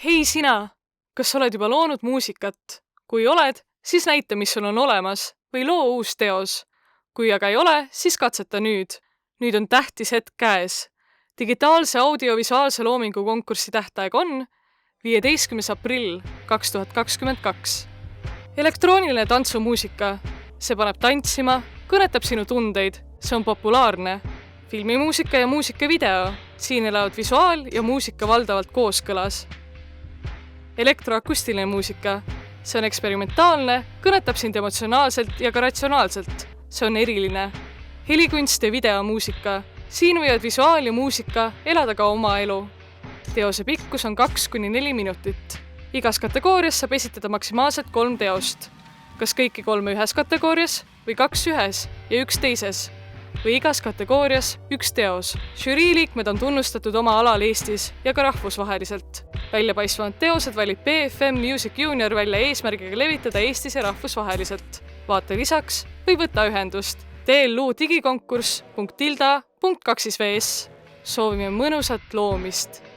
Hei sina, kas oled juba loonud muusikat? Kui oled, siis näita, mis sul on olemas või loo uus teos. Kui aga ei ole, siis katseta nüüd. Nüüd on tähtis hetk käes. Digitaalse audiovisuaalse loomingu konkursi tähtaeg on 15. aprill 2022. Elektrooniline tantsumuusika. See paneb tantsima, kõnetab sinu tundeid, see on populaarne. Filmimuusika ja muusikavideo. Siin elavad visuaal ja muusika valdavalt kooskõlas. Elektroakustiline muusika. See on eksperimentaalne, kõnetab sind emotsionaalselt ja ka ratsionaalselt. See on eriline. Helikunst ja videomuusika. Siin võivad visuaal ja muusika elada ka oma elu. Teose pikkus on 2–4 minutit. Igas kategoorias saab esitada maksimaalselt 3 teost. Kas kõiki 3 ühes kategoorias või 2 ühes ja 1 teises? Või igas kategoorias 1 teos. Žüriiliikmed on tunnustatud oma alal Eestis ja ka rahvusvaheliselt. Väljapaistvad teosed valib BFM Music Junior välja eesmärgiga levitada Eestis ja rahvusvaheliselt. Vaata lisaks või võta ühendust dlu-digikonkurss.tilda.2vs. Soovime mõnusat loomist!